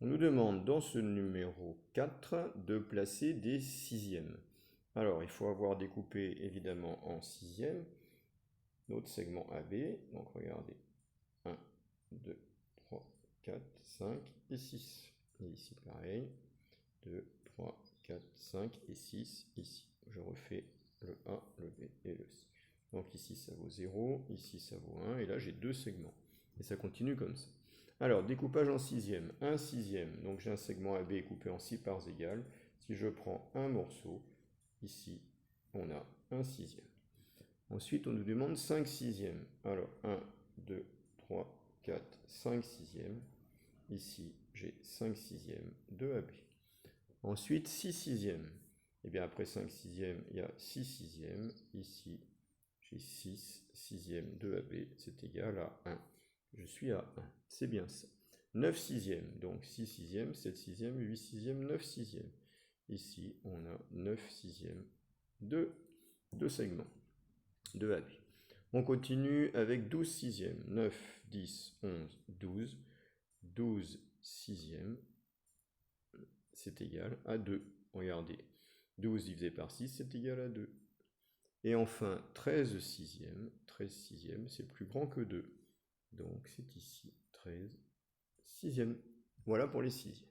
On nous demande dans ce numéro 4 de placer des sixièmes. Alors, il faut avoir découpé évidemment en sixièmes notre segment AB. Donc, regardez, 1, 2, 3, 4, 5 et 6. Et ici, pareil, 2, 3, 4, 5 et 6 ici. Je refais le A, le B et le C. Donc ici, ça vaut 0, ici, ça vaut 1, et là, j'ai deux segments. Et ça continue comme ça. Alors, découpage en sixième. Un sixième, donc j'ai un segment AB coupé en 6 parts égales. Si je prends un morceau, ici, on a un sixième. Ensuite, on nous demande 5 sixièmes. Alors, 1, 2, 3, 4, 5 sixièmes. Ici, j'ai 5 sixièmes de AB. Ensuite, 6 sixièmes. Et bien après 5 sixièmes, il y a 6 sixièmes. Ici, j'ai 6 sixièmes de AB, c'est égal à 1. Je suis à 1, c'est bien ça. 9 sixièmes, donc 6 sixièmes, 7 sixièmes, 8 sixièmes, 9 sixièmes. Ici, on a 9 sixièmes de segments de AB. On continue avec 12 sixièmes. 9, 10, 11, 12. 12 sixièmes, c'est égal à 2. Regardez, 12 divisé par 6, c'est égal à 2. Et enfin, 13 sixièmes, 13 sixièmes, c'est plus grand que 2. Donc c'est ici, 13 sixièmes. Voilà pour les sixièmes.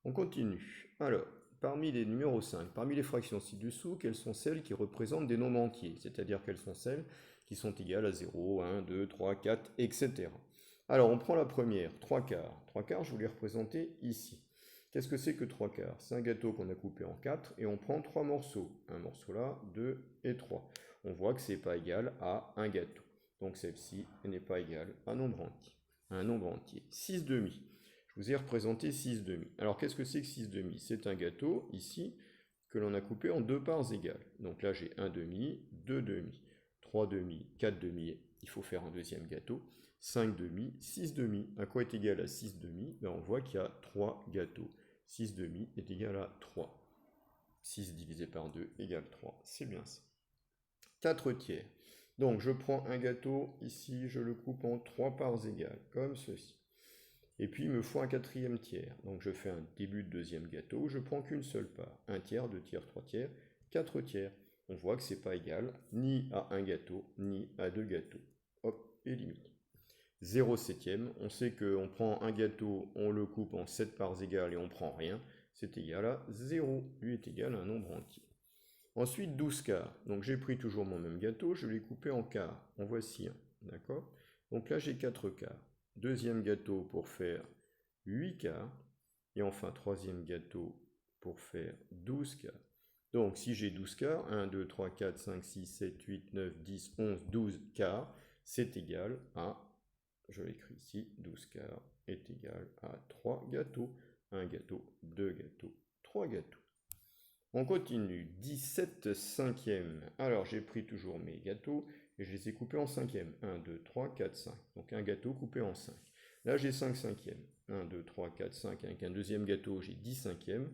On continue. Alors, parmi les numéros 5, parmi les fractions ci-dessous, quelles sont celles qui représentent des nombres entiers? C'est-à-dire quelles sont celles qui sont égales à 0, 1, 2, 3, 4, etc. Alors, on prend la première, 3 quarts. 3 quarts, je vous l'ai représenté ici. Qu'est-ce que c'est que 3 quarts? C'est un gâteau qu'on a coupé en 4 et on prend 3 morceaux. Un morceau là, 2 et 3. On voit que ce n'est pas égal à un gâteau. Donc celle-ci n'est pas égale à un nombre entier. 6 demi. Je vous ai représenté 6 demi. Alors qu'est-ce que c'est que 6 demi? C'est un gâteau ici que l'on a coupé en deux parts égales. Donc là j'ai 1 demi, 2 demi, 3 demi, 4 demi. Il faut faire un deuxième gâteau. 5 demi, 6 demi. À quoi est égal à 6 demi? On voit qu'il y a 3 gâteaux. 6 demi est égal à 3. 6 divisé par 2 égale 3. C'est bien ça. 4 tiers. Donc je prends un gâteau, ici je le coupe en 3 parts égales, comme ceci. Et puis il me faut un quatrième tiers. Donc je fais un début de deuxième gâteau, je prends qu'une seule part. 1 tiers, 2 tiers, 3 tiers, 4 tiers. On voit que c'est pas égal ni à un gâteau, ni à deux gâteaux. Hop, élimine. 0 septième, on sait qu'on prend un gâteau, on le coupe en 7 parts égales et on prend rien. C'est égal à 0. Lui est égal à un nombre entier. Ensuite, 12 quarts. Donc j'ai pris toujours mon même gâteau, je l'ai coupé en quarts. En voici un. D'accord? Donc là, j'ai 4 quarts. Deuxième gâteau pour faire 8 quarts. Et enfin, troisième gâteau pour faire 12 quarts. Donc si j'ai 12 quarts, 1, 2, 3, 4, 5, 6, 7, 8, 9, 10, 11, 12 quarts, c'est égal à, je l'écris ici, 12 quarts est égal à 3 gâteaux. Un gâteau, deux gâteaux, 3 gâteaux. On continue, 17 cinquièmes. Alors j'ai pris toujours mes gâteaux et je les ai coupés en cinquièmes. 1, 2, 3, 4, 5. Donc un gâteau coupé en 5. Là j'ai 5 cinquièmes. 1, 2, 3, 4, 5. Avec un deuxième gâteau j'ai 10 cinquièmes.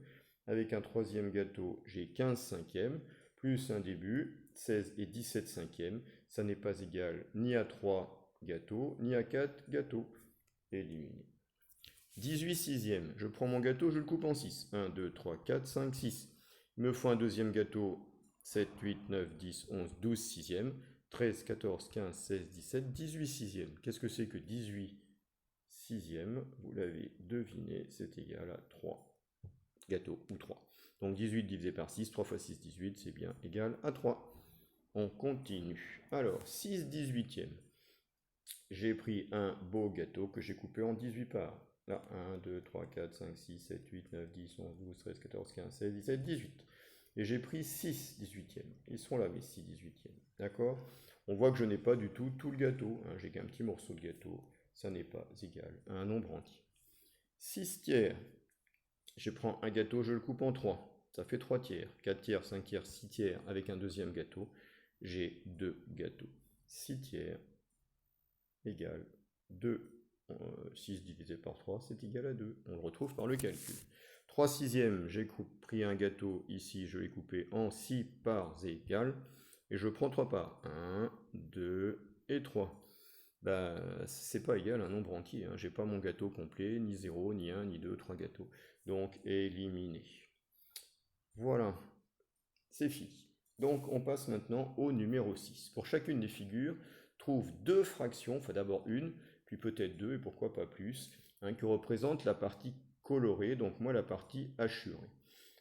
Avec un troisième gâteau j'ai 15 cinquièmes. Plus un début, 16 et 17 cinquièmes. Ça n'est pas égal ni à 3 gâteaux, ni à 4 gâteaux. Éliminé. 18 sixièmes. Je prends mon gâteau, je le coupe en 6. 1, 2, 3, 4, 5, 6. Il me faut un deuxième gâteau, 7, 8, 9, 10, 11, 12 sixièmes, 13, 14, 15, 16, 17, 18 sixièmes. Qu'est-ce que c'est que 18 sixièmes? Vous l'avez deviné, c'est égal à 3 gâteaux, ou 3. Donc 18 divisé par 6, 3 fois 6, 18, c'est bien égal à 3. On continue. Alors, 6 18e. J'ai pris un beau gâteau que j'ai coupé en 18 parts. Là, 1, 2, 3, 4, 5, 6, 7, 8, 9, 10, 11, 12, 13, 14, 15, 16, 17, 18. Et j'ai pris 6 18e. Ils sont là, mes 6 18e. D'accord? On voit que je n'ai pas du tout le gâteau. Hein. J'ai qu'un petit morceau de gâteau. Ça n'est pas égal à un nombre entier. 6 tiers. Je prends un gâteau, je le coupe en 3. Ça fait 3 tiers. 4 tiers, 5 tiers, 6 tiers avec un deuxième gâteau. J'ai 2 gâteaux. 6 tiers égale 2. 6 divisé par 3, c'est égal à 2. On le retrouve par le calcul. 3 sixièmes, j'ai pris un gâteau ici, je l'ai coupé en 6 parts égales. Et je prends 3 parts. 1, 2 et 3. c'est pas égal à un nombre entier, hein. J'ai pas mon gâteau complet, ni 0, ni 1, ni 2, 3 gâteaux. Donc éliminé. Voilà, c'est fini. Donc on passe maintenant au numéro 6. Pour chacune des figures, trouve deux fractions, enfin d'abord une, puis peut-être deux, et pourquoi pas plus, hein, qui représentent la partie colorée, donc moi la partie hachurée.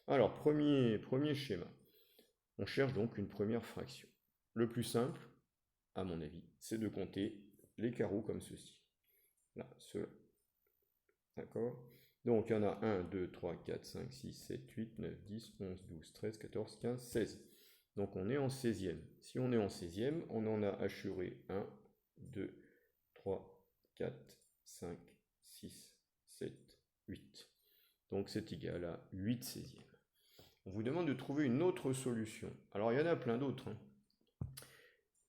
Alors, premier schéma. On cherche donc une première fraction. Le plus simple, à mon avis, c'est de compter les carreaux comme ceci. Là, ceux-là. D'accord? Donc, il y en a 1, 2, 3, 4, 5, 6, 7, 8, 9, 10, 11, 12, 13, 14, 15, 16. Donc, on est en 16e. Si on est en 16e, on en a hachuré 1, 2, 3, 4, 5, 6, 7, 8. Donc, c'est égal à 8 16e. On vous demande de trouver une autre solution. Alors, il y en a plein d'autres, hein.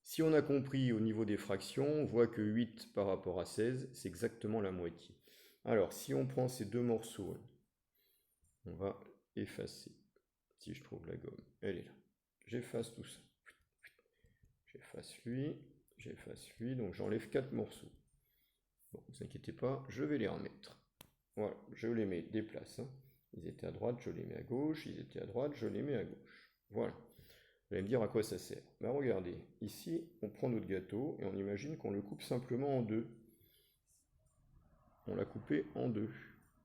Si on a compris au niveau des fractions, on voit que 8 par rapport à 16, c'est exactement la moitié. Alors, si on prend ces deux morceaux, on va effacer. Si je trouve la gomme, elle est là. J'efface tout ça. J'efface lui, donc j'enlève 4 morceaux. Bon, ne vous inquiétez pas, je vais les remettre. Voilà, je les mets des places, hein. Ils étaient à droite, je les mets à gauche. Ils étaient à droite, je les mets à gauche. Voilà. Vous allez me dire à quoi ça sert. Ben regardez, ici, on prend notre gâteau et on imagine qu'on le coupe simplement en deux. On l'a coupé en deux.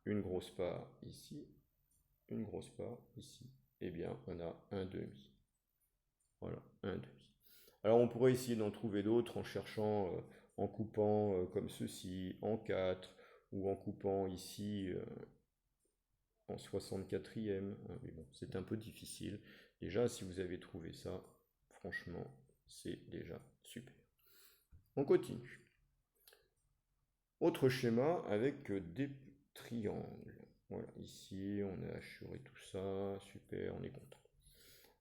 Une grosse part ici, une grosse part ici. Eh bien, on a un demi. Voilà, un demi. Alors, on pourrait essayer d'en trouver d'autres en cherchant, en coupant comme ceci, en 4, ou en coupant ici en 64e. Mais bon, c'est un peu difficile. Déjà, si vous avez trouvé ça, franchement, c'est déjà super. On continue. Autre schéma avec des triangles. Voilà, ici, on a hachuré tout ça. Super, on est content.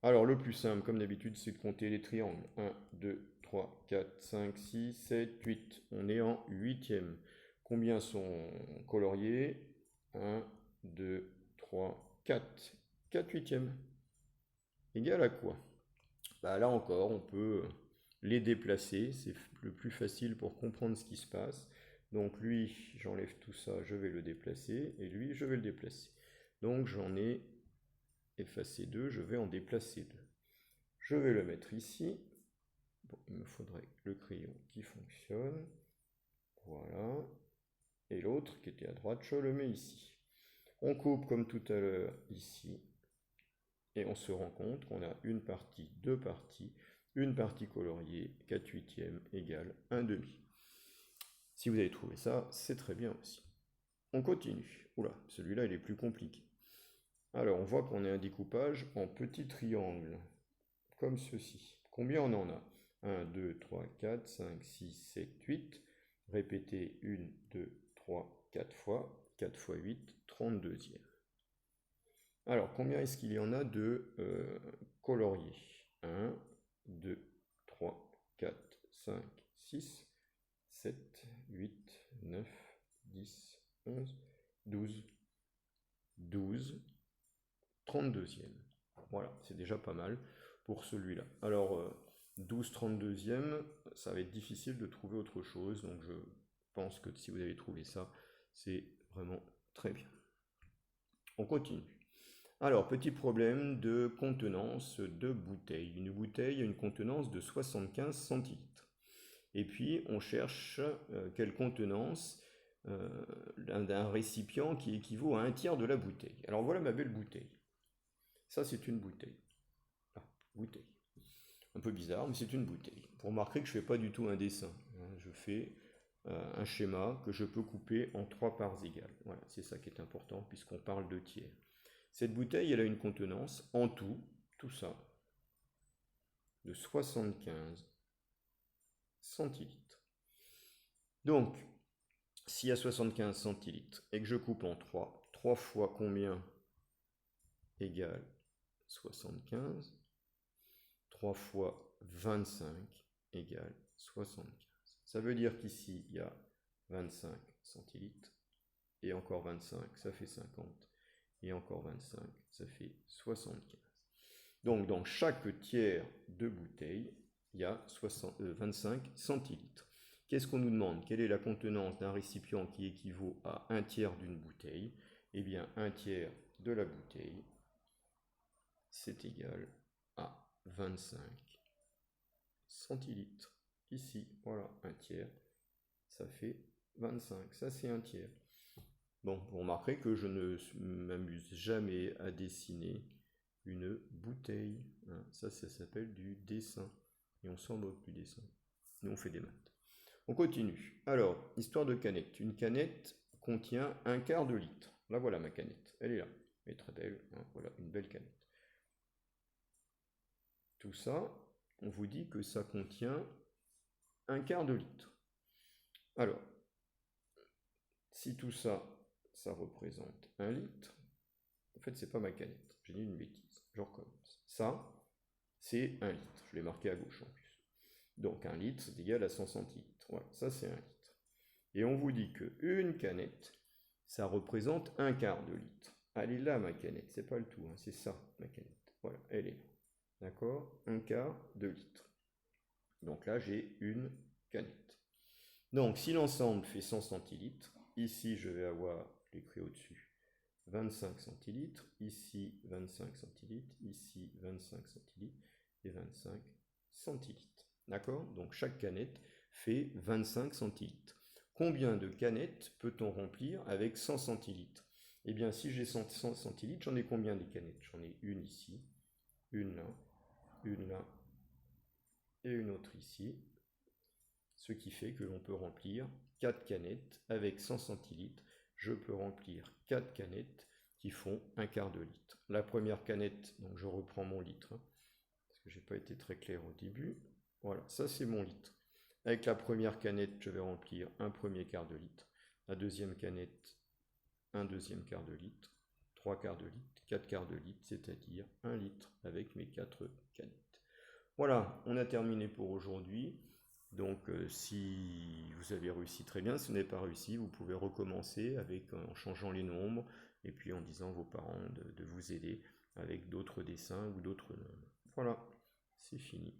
Alors, le plus simple, comme d'habitude, c'est de compter les triangles. 1, 2, 3, 4, 5, 6, 7, 8. On est en 8e. Combien sont coloriés? 1, 2, 3, 4. 4 huitièmes. Égal à quoi? Là encore, on peut les déplacer. C'est le plus facile pour comprendre ce qui se passe. Donc lui, j'enlève tout ça, je vais le déplacer. Et lui, je vais le déplacer. Donc j'en ai effacé 2, je vais en déplacer 2. Je vais le mettre ici. Bon, il me faudrait le crayon qui fonctionne. Voilà. Et l'autre qui était à droite, je le mets ici. On coupe comme tout à l'heure ici. Et on se rend compte qu'on a une partie, deux parties. Une partie coloriée, 4 huitièmes égale 1 demi. Si vous avez trouvé ça, c'est très bien aussi. On continue. Oula, celui-là, il est plus compliqué. Alors, on voit qu'on a un découpage en petits triangles, comme ceci. Combien on en a? 1, 2, 3, 4, 5, 6, 7, 8. Répétez 1, 2, 3, 4 fois. 4 fois 8, 32e. Alors, combien est-ce qu'il y en a de coloriés? 1, 2, 3, 4, 5, 6, 7, 8, 9, 10, 11, 12, 12, 32e. Voilà, c'est déjà pas mal pour celui-là. Alors, 12 32e, ça va être difficile de trouver autre chose, donc je pense que si vous avez trouvé ça, c'est vraiment très bien. On continue. Alors, petit problème de contenance de bouteille. Une bouteille a une contenance de 75 centilitres. Et puis, on cherche quelle contenance d'un récipient qui équivaut à un tiers de la bouteille. Alors, voilà ma belle bouteille. Ça, c'est une bouteille. Ah, bouteille. Un peu bizarre, mais c'est une bouteille. Vous remarquerez que je ne fais pas du tout un dessin. Je fais un schéma que je peux couper en 3 parts égales. Voilà, c'est ça qui est important puisqu'on parle de tiers. Cette bouteille, elle a une contenance en tout ça, de 75 centilitres. Donc, s'il y a 75 centilitres et que je coupe en 3, 3 fois combien égale 75? 3 fois 25 égale 75. Ça veut dire qu'ici, il y a 25 centilitres, et encore 25, ça fait 50, et encore 25, ça fait 75. Donc, dans chaque tiers de bouteille, il y a 25 centilitres. Qu'est-ce qu'on nous demande? Quelle est la contenance d'un récipient qui équivaut à 1/3 d'une bouteille? Eh bien, 1/3 de la bouteille, c'est égal à 25 centilitres. Ici, voilà, 1/3, ça fait 25. Ça, c'est 1/3. Bon, vous remarquerez que je ne m'amuse jamais à dessiner une bouteille. Hein. Ça s'appelle du dessin. Et on s'en moque du dessin. Nous, on fait des maths. On continue. Alors, histoire de canette. Une canette contient 1/4 de litre. Là, voilà ma canette. Elle est là. Elle est très belle. Hein. Voilà, une belle canette. Tout ça, on vous dit que ça contient 1/4 de litre. Alors, si tout ça, ça représente 1 litre, en fait, c'est pas ma canette. J'ai dit une bêtise. Je recommence. Ça, c'est 1 litre. Je l'ai marqué à gauche en plus. Donc 1 litre, c'est égal à 100 centilitres. Voilà, ça c'est 1 litre. Et on vous dit qu'une canette, ça représente 1/4 de litre. Elle est là ma canette, c'est pas le tout, hein, c'est ça ma canette. Voilà, elle est là. D'accord? 1/4 de litre. Donc là, j'ai une canette. Donc si l'ensemble fait 100 centilitres, ici je vais avoir, je l'écris au-dessus, 25 centilitres, ici 25 centilitres, ici 25 centilitres et 25 centilitres. D'accord? Donc chaque canette fait 25 centilitres. Combien de canettes peut-on remplir avec 100 centilitres? Eh bien, si j'ai 100 centilitres, j'en ai combien des canettes? J'en ai une ici, une là, et une autre ici. Ce qui fait que l'on peut remplir 4 canettes avec 100 centilitres. Je peux remplir 4 canettes qui font 1/4 de litre. La première canette, donc je reprends mon litre, hein, parce que je n'ai pas été très clair au début. Voilà, ça c'est mon litre. Avec la première canette, je vais remplir un premier quart de litre. La deuxième canette, un deuxième quart de litre. 3 quarts de litre, 4 quarts de litre, c'est-à-dire 1 litre avec mes 4 canettes. Voilà, on a terminé pour aujourd'hui. Donc si vous avez réussi, très bien. Si vous n'avez pas réussi, vous pouvez recommencer en changeant les nombres et puis en disant à vos parents de vous aider avec d'autres dessins ou d'autres... Voilà, c'est fini.